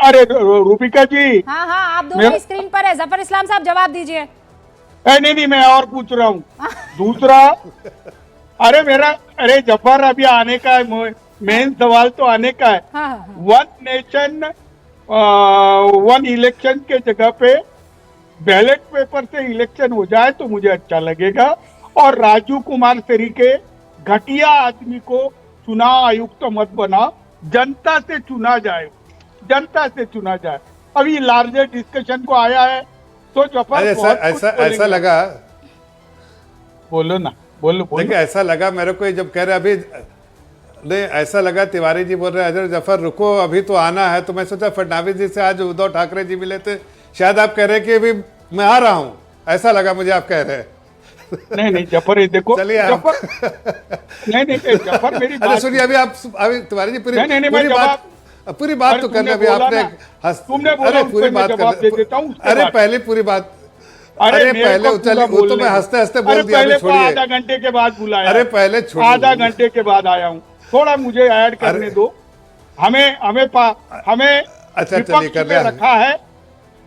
अरे रूबिका जी, हाँ हाँ, आप दोनों मेरा- ही स्क्रीन पर है। जफर इस्लाम साहब जवाब दीजिए। नहीं नहीं, मैं और पूछ रहा हूँ दूसरा। अरे मेरा, अरे जफर अभी आने का है, मेन सवाल तो आने का है। हाँ हाँ हाँ। वन नेशन वन इलेक्शन के जगह पे बैलेट पेपर से इलेक्शन हो जाए तो मुझे अच्छा लगेगा, और राजू कुमार तरीके घटिया आदमी को चुनाव आयुक्त मत बना, जनता से चुना जाए, जनता से चुना जाए। अभी लार्जर डिस्कशन को आया है तो जफर अरे बहुत ऐसा कुछ ऐसा बोलेंगे। ऐसा लगा, बोलो ना, बोलो बोलो। देखिए ऐसा लगा मेरे को, जब कह रहे अभी नहीं, ऐसा लगा तिवारी जी बोल रहे हैं अजय जफर रुको अभी तो आना है, तो मैं सोचा फडणवीस जी से आज उद्धव ठाकरे जी मिले थे, शायद आप कह रहे हैं कि अभी मैं आ रहा हूं, ऐसा लगा मुझे आप कह रहे हैं। नहीं नहीं जफर, ये देखो चलिए आप जफर, नहीं नहीं जफर मेरी अरे बात सुनिए, अभी आप अभी तिवारी जी पूरी नहीं, नहीं, पूरी मैं पूरी बात अरे तो करने, तुमने अभी बोला आपने ना, तुमने बोला, अरे उस पूरी पे मैं बात जवाब दे देता हूँ, कर, उसके अरे बाद। पहले पूरी बात, अरे अरे मेरे पहले को चलिए, पूरा वो तो मैं बोलने हंसते हंसते दो। बोल अरे दिया, अभी पहले तो छोड़िए। आधा घंटे के बाद बुलाया, अरे पहले छोड़िए, आधा घंटे के बाद आया हूँ, थोड़ा मुझे ऐड करने दो। हमें हमें हमें अच्छा, चलिए, विपक्ष कर में रहे हैं। रखा है,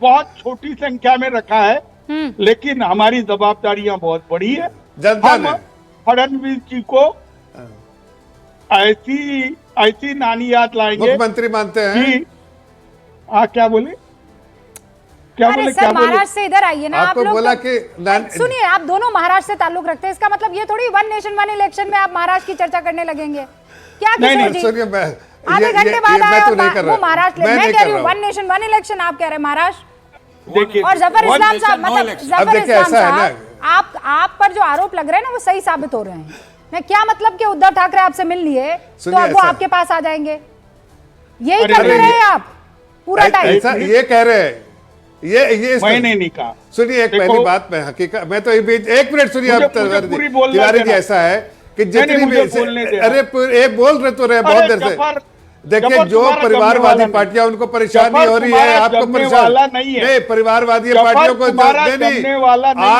बहुत छोटी संख्या में रखा है, लेकिन हमारी जवाबदारियां बहुत बड़ी है। जनता हम ने फडणवीस जी को ऐसी ऐसी नानी याद लाएंगे मुख्यमंत्री मानते हैं। कि क्या बोले, क्या अरे बोले, सर, क्या बोले? महाराष्ट्र से इधर आइए ना आप आपको लोग। बोला तो- कि सुनिए, आप दोनों महाराष्ट्र से ताल्लुक रखते हैं, इसका मतलब ये थोड़ी वन नेशन वन इलेक्शन में आप महाराष्ट्र की चर्चा करने लगेंगे क्या? नहीं, किशोर नहीं, जी, सुनिए, मैं आधे घंटे बाद मैं आया तो नहीं कर वो रहा, महाराष्ट्र, मैं मैं नहीं कह कर रही हूँ रहा वन नेशन वन इलेक्शन, आप कह रहे हैं महाराष्ट्र। देखिए और जफर One इस्लाम साहब, nation, no मतलब election. अब जफर देखिए, इस्लाम ऐसा है साहब, आप पर जो आरोप लग रहे हैं ना वो सही साबित हो रहे हैं। मैं क्या मतलब कि उद्धव ठाकरे आपसे मिल लिए तो सुनिए, अब वो ऐसा- आपके पास आ जाएंगे, यही अरे, करते अरे, रहे आप पूरा टाइम। ऐसा ये कह रहे हैं, ये मैंने नहीं कहा। सुनिए, एक देखो, पहली बात, मैं हकीकत, मैं तो एक मिनट सुनिए, मुझे- अब मुझे पूरी बोलने तिवारी जी देना। ऐसा है कि नहीं, जितनी मुझे भी बोलने देना। अरे एक बोल रहे तो रहे बहुत अरे देर से। जफर, देखिए, जफर जो तुम्हारा परिवारवादी जमने वाला पार्टियां उनको परेशानी जफर हो रही है, तुम्हारा आपको जमने परेशान वाला नहीं है। परिवारवादी जफर पार्टियों को तुम्हारा नहीं, जमने वाला नहीं है।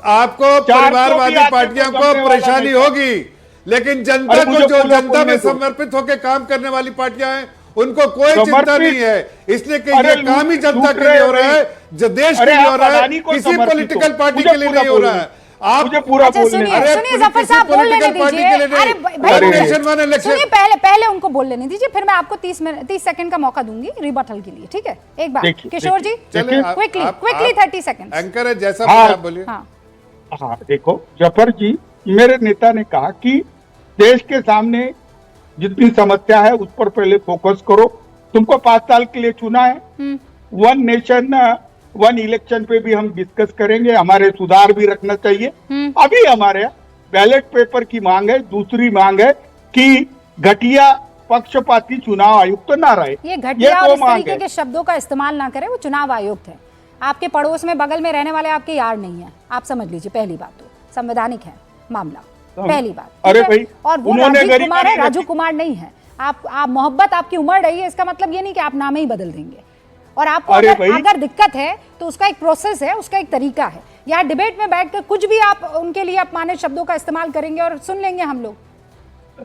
आपको चार परिवारवादी सौ भी पार्टियों आते तो को जमने वाला परेशानी नहीं। होगी, लेकिन जनता अरे को, मुझे जो पूरा जनता में बोलने दो। समर्पित होकर काम करने वाली पार्टियां हैं, उनको कोई चिंता समर्पित- नहीं है, इसलिए कि अरे ये काम ही जनता लूट के लिए हो रहे रहा हो। है, जो देश के अरे लिए हो आप रहा है, अडानी को किसी समर्पित पॉलिटिकल हो। पार्टी मुझे के लिए पूरा नहीं हो रहा बोलने है। आप मुझे पूरा अच्छा बोलने सुनिए, दो। अरे सुनिए जफर किसी साहब, बोल लेने political party दीजिए। के लिए नहीं। अरे One भाई, nation, one election। सुनिए, पहले उनको बोल लेने दीजिए, फिर मैं आपको 30 सेकंड का मौका दूंगी रिबटल के लिए, ठीक है? एक बार देखिए, किशोर जी, चलिए, क्विकली 30 सेकंड। एंकर है, जैसा हाँ। बोले आप बोलिए। हाँ, हाँ देखो जफर जी, मेरे नेता ने कहा कि देश के सामने जितनी समस्या है उस पर पहले फोकस करो। तुमको 5 साल के लिए चुना है, वन नेशन वन इलेक्शन पे भी हम डिस्कस करेंगे, हमारे सुधार भी रखना चाहिए। अभी हमारे बैलेट पेपर की मांग है, दूसरी मांग है कि घटिया पक्षपाती चुनाव आयुक्त ना रहे। ये घटिया और दो इस मांग तरीके है। के शब्दों का इस्तेमाल ना करें, वो चुनाव आयुक्त है, आपके पड़ोस में बगल में रहने वाले आपके यार नहीं है, आप समझ लीजिए। पहली बात तो संवैधानिक है मामला, पहली बात। अरे ठीक है? भाई, और वो उन्होंने राजीव गरीब कुमार है, नहीं राजू रखी। कुमार नहीं है। आप मोहब्बत आपकी उमड़ रही है, इसका मतलब ये नहीं कि आप नाम ही बदल देंगे। और आपको अरे अगर, भाई। अगर दिक्कत है तो उसका एक प्रोसेस है, उसका एक तरीका है। यहाँ डिबेट में बैठकर कुछ भी आप उनके लिए अपमानित शब्दों का इस्तेमाल करेंगे और सुन लेंगे हम लोग।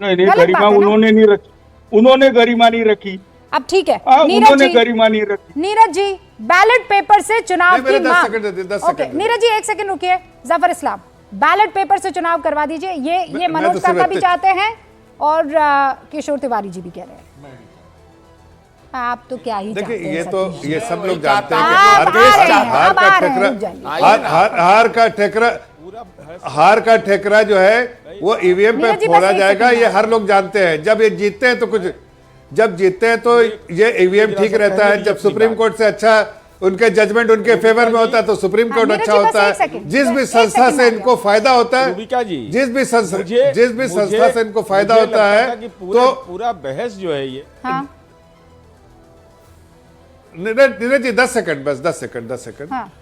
नहीं, गलत गरिमा बात है ना? उन्होंने नहीं रखी, उन्होंने गरिमा नहीं रखी। अब ठीक है, नीरज उन्होंने जी, गरिमा नहीं रखी। नीरज जी, बैलेट पेपर से चुनाव नहीं, मेरे की 10 मांग। सेकंड दे, 10 ओके, सेकंड दे। नीरज जी एक सेकंड रुकिए। जफर इस्लाम, बैलेट पेपर से चुनाव करवा दीजिए, ये मैं मनोज तो काका भी सिर्फ- चाहते हैं और किशोर तिवारी जी भी कह रहे हैं। आप तो क्या ही चाहते देखिए, हैं ये तो सच में। ये सब लोग जानते हैं कि आप हार आ रहे हैं, हार अब का आ रहे हैं, ठेकरा, रुक जाइए। हार का ठेकरा जो है वो ईवीएम पे नीरज जी, बस फोड़ा एक जाएगा, सेकंड ये हर लोग जानते हैं। जब ये जीतते हैं तो कुछ, जब जीतते हैं तो ये ईवीएम ठीक रहता है, जब सुप्रीम कोर्ट से अच्छा उनके जजमेंट उनके फेवर में होता है तो सुप्रीम कोर्ट नीरज अच्छा जी, बस होता एक है। सेकंड, जिस भी एक संस्था सेकंड से आ इनको फायदा होता है, रूबिका जी, जिस भी मुझे संस्था से इनको फायदा मुझे होता लगता है था कि पूरा तो पूरा बहस जो है ये हाँ, नीरज जी 10 सेकंड, बस 10 सेकंड हाँ।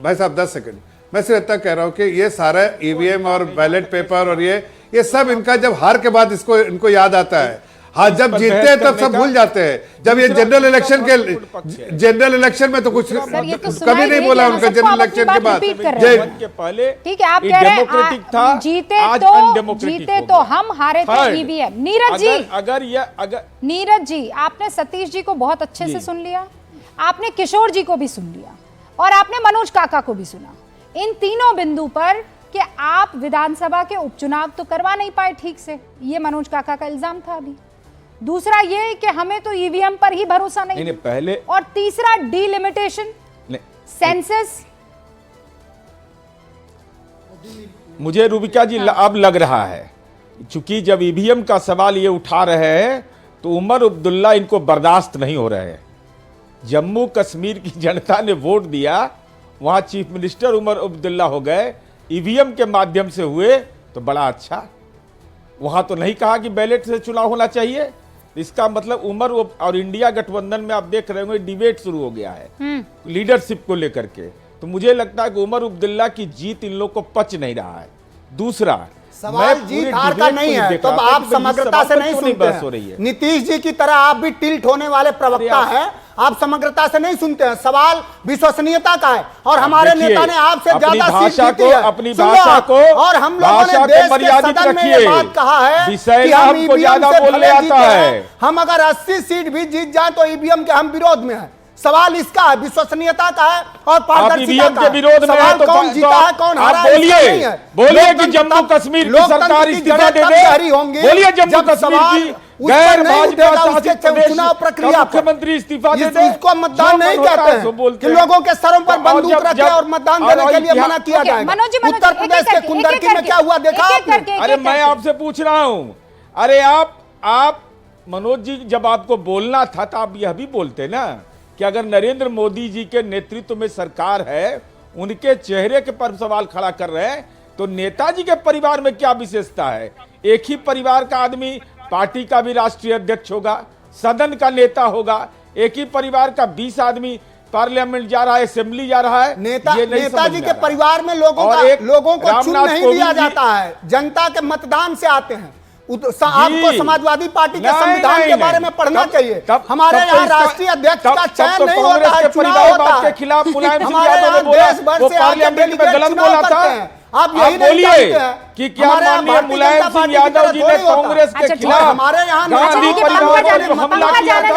भाई साहब 10 सेकंड। मैं सिर्फ इतना कह रहा हूं कि ये सारा ईवीएम और बैलेट पेपर और ये सब इनका जब हार के बाद इनको याद आता है। हाँ, जब जीतते हैं तब सब भूल जाते हैं। जब ये जनरल इलेक्शन में तो कुछ ये तो कभी सुनाई नहीं दे बोला कि उनका। सबको जनरल आप अपनी इलेक्शन के बात बाद repeat कर रहे हैं। के पहले ठीक है, आप कह रहे डेमोक्रेटिक था, हैं जीते आज तो अनडेमोक्रेटिक जीते हो तो गया। हम, हारे तो Third, ईवीएम। नीरज जी, अगर नीरज जी, आपने सतीश जी को बहुत अच्छे से सुन लिया, आपने किशोर जी को भी सुन लिया और आपने मनोज काका को भी सुना। इन तीनों बिंदु पर कि आप विधानसभा के उपचुनाव तो करवा नहीं पाए ठीक से, ये मनोज काका का इल्जाम था अभी। दूसरा ये कि हमें तो ईवीएम पर ही भरोसा नहीं, पहले, और तीसरा डीलिमिटेशन, सेंसस। मुझे रूबिका जी अब लग रहा है, चूंकि जब ईवीएम का सवाल ये उठा रहे हैं तो उमर अब्दुल्ला इनको बर्दाश्त नहीं हो रहे हैं। जम्मू कश्मीर की जनता ने वोट दिया, वहां चीफ मिनिस्टर उमर अब्दुल्ला हो गए, ईवीएम के माध्यम से हुए तो बड़ा अच्छा। वहां तो नहीं कहा कि बैलेट से चुनाव होना चाहिए। इसका मतलब उमर और इंडिया गठबंधन में आप देख रहे होंगे डिबेट शुरू हो गया है लीडरशिप को लेकर के। तो मुझे लगता है कि उमर अब्दुल्ला की जीत इन लोग को पच नहीं रहा है। दूसरा सवाल जीत हार का नहीं है, तो आप समग्रता से नहीं सुनते हैं। नीतीश जी की तरह आप भी टिल्ट होने वाले प्रवक्ता हैं, आप समग्रता से नहीं सुनते हैं। सवाल विश्वसनीयता का है और हमारे नेता ने आपसे ज्यादा सीट जीती है। अपनी भाषा को, और हम लोगों ने देश के सदन में ये बात कहा है कि हम ईवीएम से भले जीते हैं, हम अगर 80 सीट भी जीत जाए तो ईवीएम के हम विरोध में हैं। सवाल इसका है, विश्वसनीयता का है और पारदर्शिता का है। सवाल कौन जीता है कौन हारा है इसका नहीं है। बोलिए कि जम्मू कश्मीर की सरकार इस्तीफा दे दे। बोलिए जम्मू कश्मीर की गैर भाजपा शासित प्रदेश चुनाव प्रक्रिया मुख्यमंत्री इस्तीफा दे दे। इसको मतदान नहीं कहते हैं कि लोगों के सरों पर बंदूक रखे और मतदान देने के लिए मना किया जाएगा। उत्तर प्रदेश के कुंदरकी में क्या हुआ देखा आपने? अरे मैं आपसे पूछ रहा हूं, अरे आप मनोज जी, जब आपको बोलना था तो आप यह भी बोलते ना कि अगर नरेंद्र मोदी जी के नेतृत्व में सरकार है, उनके चेहरे के पर सवाल खड़ा कर रहे हैं, तो नेताजी के परिवार में क्या विशेषता है? एक ही परिवार का आदमी पार्टी का भी राष्ट्रीय अध्यक्ष होगा, सदन का नेता होगा, एक ही परिवार का 20 आदमी पार्लियामेंट जा रहा है, असेंबली जा रहा है। नेताजी के परिवार में लोगों को चुन नहीं दिया जाता है, जनता के मतदान से आते हैं। आपको समाजवादी पार्टी के संविधान के बारे में पढ़ना चाहिए। हमारे यहाँ राष्ट्रीय अध्यक्ष का चयन नहीं होता है, चुनाव होता है। हमारे यहाँ देश भर से आके डेलीगेट चुनाव करते हैं। आप यही नहीं जानते हैं कि क्या माननीय मुलायम सिंह यादव जी ने कांग्रेस के खिलाफ हमारे यहाँ गांधी परिवार पर हमला किया था?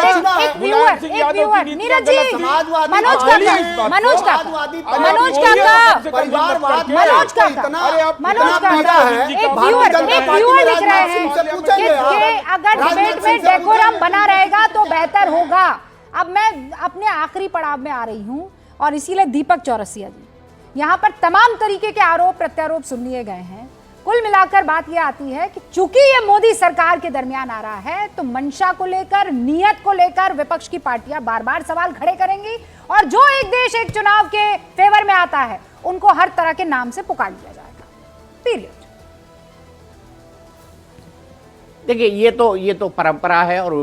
अगर डिबेट में डेकोरम बना रहेगा तो बेहतर होगा। अब मैं अपने आखिरी पड़ाव में आ रही हूं और इसीलिए दीपक चौरसिया जी, यहाँ पर तमाम तरीके के आरोप प्रत्यारोप सुन लिए गए हैं। कुल मिलाकर बात यह आती है कि चूंकि ये मोदी सरकार के दरमियान आ रहा है, तो मंशा को लेकर, नियत को लेकर विपक्ष की पार्टियां बार बार सवाल खड़े करेंगी और जो एक देश एक चुनाव के फेवर में आता है उनको हर तरह के नाम से पुकार लिया जाएगा। पीरियड। देखिए, ये तो परंपरा है और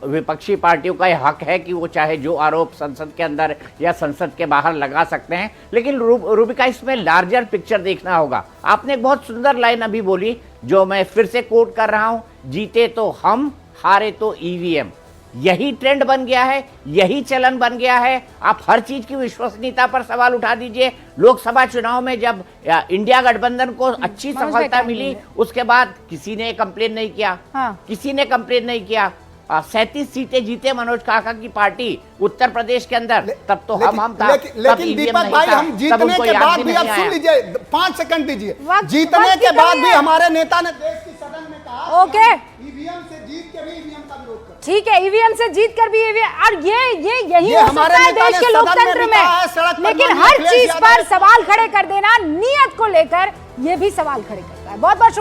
विपक्षी पार्टियों का यह हक है कि वो चाहे जो आरोप संसद के अंदर या संसद के बाहर लगा सकते हैं। लेकिन रूबिका, इसमें लार्जर पिक्चर देखना होगा। आपने एक बहुत सुंदर लाइन अभी बोली, जो मैं फिर से कोट कर रहा हूं, जीते तो हम, हारे तो ईवीएम। यही ट्रेंड बन गया है, यही चलन बन गया है। आप हर चीज की विश्वसनीयता पर सवाल उठा दीजिए। लोकसभा चुनाव में जब इंडिया गठबंधन को अच्छी सफलता मिली, उसके बाद किसी ने कंप्लेन नहीं किया। किसी ने कंप्लेन नहीं किया। 37 सीटें जीते मनोज काका की पार्टी उत्तर प्रदेश के अंदर। तब तो हम था। लेकिन दीपक भाई, हम जीतने के बाद भी, अब सुन लीजिए, 5 सेकंड दीजिए। जीतने के बाद भी हमारे नेता ने देश की सदन में कहा, ओके, ईवीएम से जीत के भी ईवीएम का विरोध कर। ठीक है, ईवीएम से जीत कर भी और यही हो सकता है देश के लोकतंत्र में। लेकिन हर चीज पर सवाल खड़े कर देना, नियत को लेकर, यह भी सवाल खड़े करता है। बहुत बहुत